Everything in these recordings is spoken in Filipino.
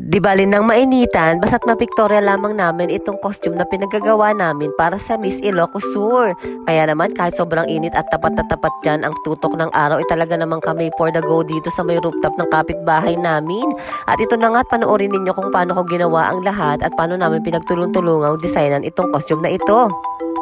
Di bali nang mainitan, basta't mapiktorya lamang namin itong costume na pinagagawa namin para sa Miss Ilocos Sur. Kaya naman kahit sobrang init at tapat na tapat dyan ang tutok ng araw, talaga naman kami for the go dito sa may rooftop ng kapitbahay namin. At ito na nga't panoorin ninyo kung paano ko ginawa ang lahat at paano namin pinagtulong-tulungang designan itong costume na ito.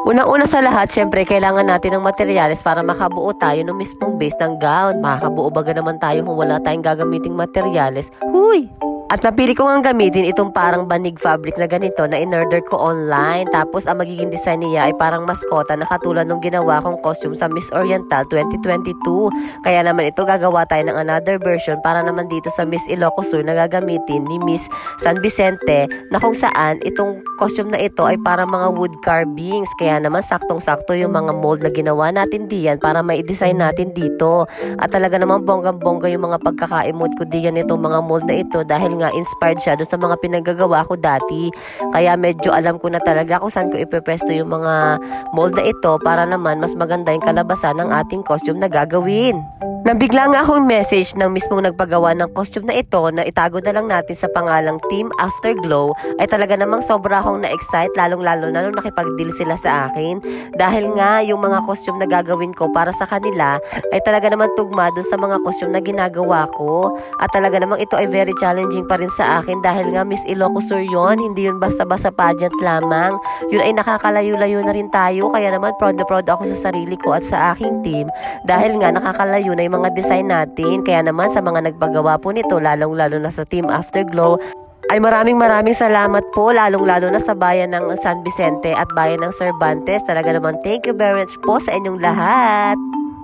Unang-una sa lahat, syempre, kailangan natin ng materyales para makabuo tayo ng mismong base ng gown. Makakabuo baga naman tayo kung wala tayong gagamiting materyales. Huy! At napili ko nga gamitin itong parang banig fabric na ganito na in-order ko online. Tapos ang magiging design niya ay parang maskota na katulad ng ginawa kong costume sa Miss Oriental 2022. Kaya naman ito gagawa tayo ng another version para naman dito sa Miss Ilocos Sur na gagamitin ni Miss San Vicente, na kung saan itong costume na ito ay parang mga wood carvings. Kaya naman saktong-sakto yung mga mold na ginawa natin diyan para mai-design natin dito. At talaga naman bonggang-bongga yung mga pagkaka-emote ko diyan itong mga mold na ito dahil nga inspired siya doon sa mga pinagagawa ko dati. Kaya medyo alam ko na talaga kung saan ko ipepesto yung mga mold na ito para naman mas maganda yung kalabasan ng ating costume na gagawin. Nabigla nga akong message ng mismong nagpagawa ng costume na ito na itago na lang natin sa pangalang Team Afterglow. Ay talaga namang sobra akong na-excite, lalong-lalo na nung nakipag-deal sila sa akin. Dahil nga yung mga costume na gagawin ko para sa kanila ay talaga naman tugma dun sa mga costume na ginagawa ko. At talaga namang ito ay very challenging pa rin sa akin dahil nga Miss Ilocos Sur yun, hindi yun basta-basta pageant lamang. Yun ay nakakalayo-layo na rin tayo, kaya naman proud na proud ako sa sarili ko at sa aking team dahil nga nakakalayo na mga design natin. Kaya naman sa mga nagpagawa po nito, lalong-lalo na sa Team Afterglow, ay maraming salamat po, lalong-lalo na sa bayan ng San Vicente at bayan ng Cervantes. Talaga naman thank you very much po sa inyong lahat.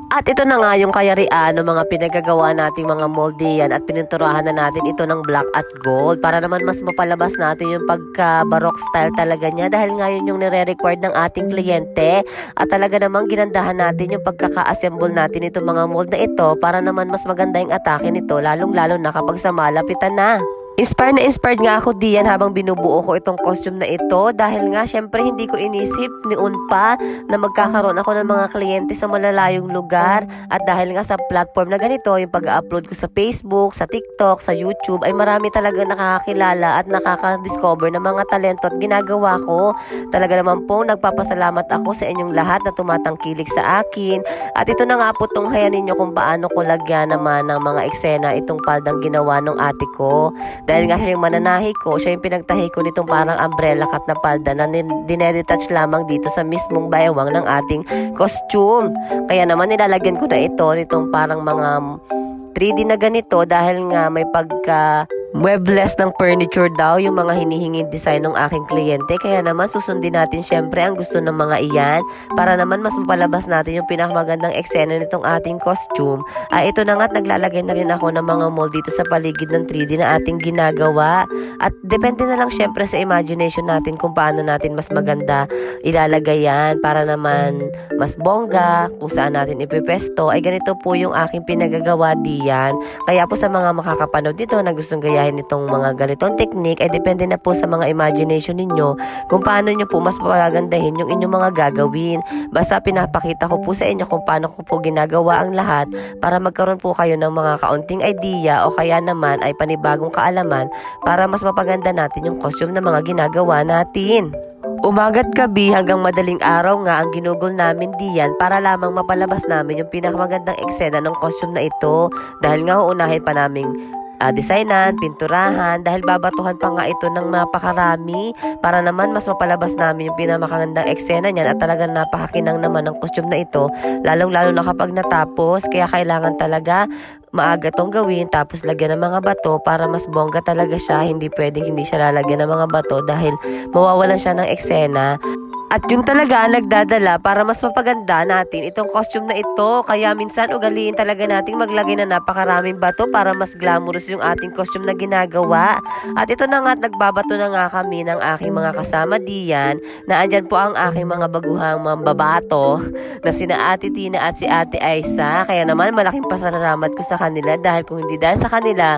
At ito na nga yung kayarian ng mga pinagagawa nating mga moldian at pininturahan na natin ito ng black at gold para naman mas mapalabas natin yung pagka-baroque style talaga niya dahil nga yun yung nire-required ng ating kliyente. At talaga namang ginandahan natin yung pagkaka-assemble natin itong mga mold na ito para naman mas maganda yung atake nito, lalong-lalo na kapag sa malapitan na. Inspired nga ako diyan habang binubuo ko itong costume na ito dahil nga syempre hindi ko inisip noon pa na magkakaroon ako ng mga kliyente sa malalayong lugar. At dahil nga sa platform na ganito, yung pag-upload ko sa Facebook, sa TikTok, sa YouTube, ay marami talaga nakakakilala at nakaka-discover ng mga talento at ginagawa ko. Talaga naman po nagpapasalamat ako sa inyong lahat na tumatangkilik sa akin. At ito na nga po tunghayan ninyo kung paano ko lagyan naman ng mga eksena itong paldang ginawa ng ate ko. Dahil nga siya yung mananahi ko, siya yung pinagtahi ko nitong parang umbrella cut na palda na dinedetach lamang dito sa mismong bayawang ng ating costume. Kaya naman nilalagyan ko na ito nitong parang mga 3D na ganito dahil nga may pagka muebles ng furniture daw yung mga hinihinging design ng aking kliyente. Kaya naman susundin natin syempre ang gusto ng mga iyan para naman mas mapalabas natin yung pinakamagandang eksena nitong ating costume. Ay ito na nga't naglalagay na rin ako ng mga mold dito sa paligid ng 3D na ating ginagawa. At depende na lang syempre sa imagination natin kung paano natin mas maganda ilalagay yan para naman mas bongga kung saan natin ipipesto. Ay ganito po yung aking pinagagawa diyan. Kaya po sa mga makakapanood dito na gustong gayahin itong mga ganitong technique ay depende na po sa mga imagination ninyo kung paano nyo po mas papagandahin yung inyong mga gagawin. Basta pinapakita ko po sa inyo kung paano ko po ginagawa ang lahat para magkaroon po kayo ng mga kaunting idea o kaya naman ay panibagong kaalaman para mas mapaganda natin yung costume na mga ginagawa natin. Umaga't gabi hanggang madaling araw nga ang ginugol namin diyan para lamang mapalabas namin yung pinakamagandang eksena ng costume na ito dahil nga uunahin pa naming designan, pinturahan dahil babatuhan pa nga ito ng napakarami para naman mas mapalabas namin yung pinamakagandang eksena niyan at talagang napakakinang naman ng costume na ito lalong-lalo na kapag natapos. Kaya kailangan talaga maaga tong gawin tapos lagyan ng mga bato para mas bongga talaga siya. Hindi pwedeng hindi siya lalagyan ng mga bato dahil mawawalan siya ng eksena. At yun talaga nagdadala para mas mapaganda natin itong costume na ito. Kaya minsan ugaliin talaga nating maglagay na napakaraming bato para mas glamorous yung ating costume na ginagawa. At ito na nga at nagbabato na nga kami ng aking mga kasama diyan na andyan po ang aking mga baguhang mambabato na sina Ate Tina at si Ate Aisa. Kaya naman malaking pasalamat ko sa kanila dahil kung hindi dahil sa kanila,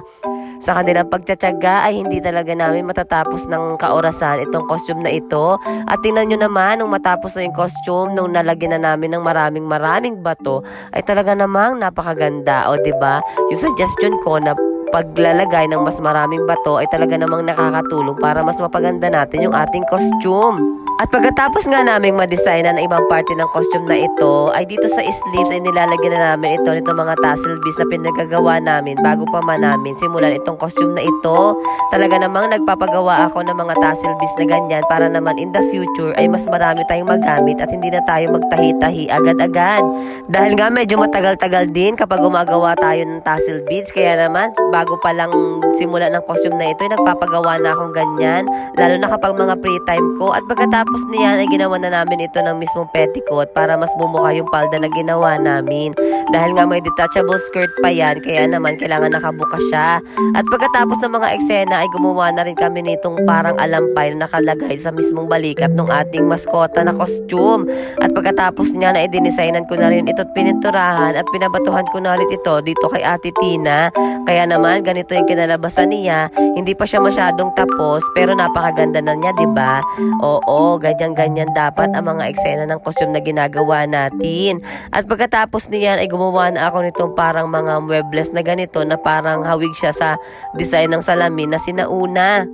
sa kanilang pagtsatsaga ay hindi talaga namin matatapos ng kaorasan itong costume na ito. At tingnan nyo naman, nung matapos na yung costume, nung nalagyan na namin ng maraming bato, ay talaga namang napakaganda. O diba? Yung suggestion ko na paglalagay ng mas maraming bato ay talaga namang nakakatulong para mas mapaganda natin yung ating costume. At pagkatapos nga naming ma-designan ang ibang parte ng costume na ito, ay dito sa sleeves ay nilalagyan na namin ito nitong mga tassel beads na pinagagawa namin bago pa man namin simulan itong costume na ito. Talaga namang nagpapagawa ako ng mga tassel beads na ganyan para naman in the future ay mas marami tayong magamit at hindi na tayo magtahi-tahi agad-agad. Dahil nga medyo matagal-tagal din kapag gumagawa tayo ng tassel beads, kaya naman bago pa lang simula ng costume na ito ay nagpapagawa na akong ganyan, lalo na kapag mga free time ko. At pagkatapos niyan ay ginawa na namin ito ng mismong petticoat para mas bumuka yung palda na ginawa namin. Dahil nga may detachable skirt pa yan, kaya naman kailangan nakabuka siya. At pagkatapos ng mga eksena ay gumawa na rin kami nitong parang alampay na nakalagay sa mismong balikat ng ating maskota na costume. At pagkatapos niya na i-designan ko na rin ito at pininturahan at pinabatuhan ko na ulit ito dito kay Ate Tina. Kaya naman ganito yung kinalabasan niya. Hindi pa siya masyadong tapos pero napakaganda na niya, 'di ba? Oo, ganyan-ganyan dapat ang mga eksena ng costume na ginagawa natin. At pagkatapos niyan ay gumawa na ako nitong parang mga muebles na ganito na parang hawig siya sa design ng salamin na sinauna.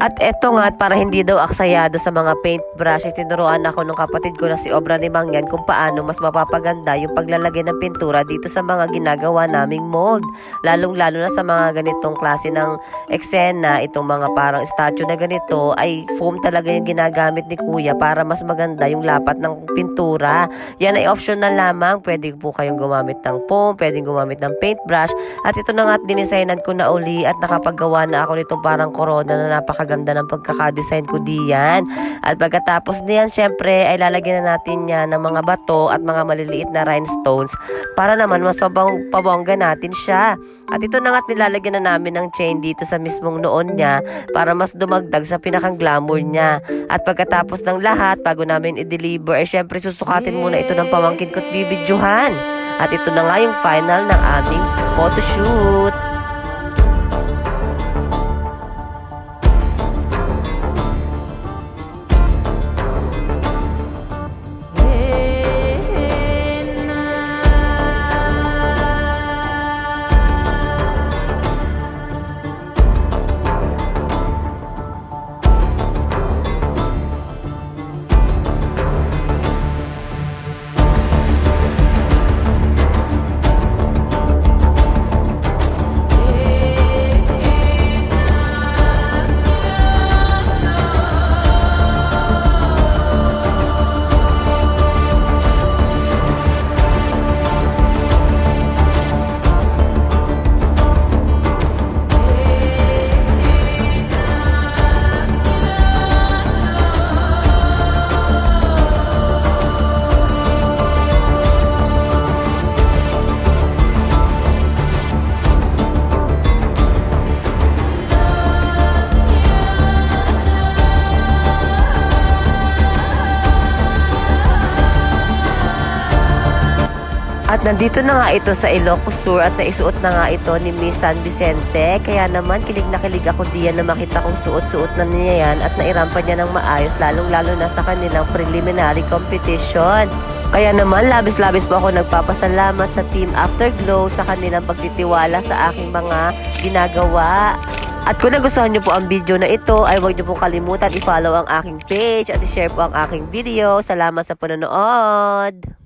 At eto nga, para hindi daw aksayado sa mga paintbrush, tinuruan ako ng kapatid ko na si Obra ni Mangyan kung paano mas mapapaganda yung paglalagay ng pintura dito sa mga ginagawa naming mold. Lalong-lalo na sa mga ganitong klase ng eksena, itong mga parang statue na ganito, ay foam talaga yung ginagamit ni Kuya para mas maganda yung lapat ng pintura. Yan ay optional lamang. Pwede po kayong gumamit ng foam, pwedeng gumamit ng paintbrush. At ito na nga, dinisignan ko na uli at nakapaggawa na ako nitong parang corona na napakaganda ng pagkakadesign ko diyan. At pagkatapos niyan, syempre ay lalagyan na natin yan ng mga bato at mga maliliit na rhinestones para naman mas pabongga natin siya. At ito na nga't nilalagyan na namin ng chain dito sa mismong noon niya para mas dumagdag sa pinakang glamour niya. At pagkatapos ng lahat, bago namin i-deliver, ay syempre susukatin muna ito ng pamangkin ko at bibidyohan. At ito na nga yung final ng aming photoshoot. At nandito na nga ito sa Ilocos Sur at naisuot na nga ito ni Miss San Vicente. Kaya naman kilig na kilig ako diyan na makita kong suot-suot na niya yan at nairampa niya ng maayos, lalong-lalo na sa kanilang preliminary competition. Kaya naman labis-labis po ako nagpapasalamat sa Team Afterglow sa kanilang pagtitiwala sa aking mga ginagawa. At kung nagustuhan nyo po ang video na ito, ay huwag nyo pong kalimutan i-follow ang aking page at i-share po ang aking video. Salamat sa panonood!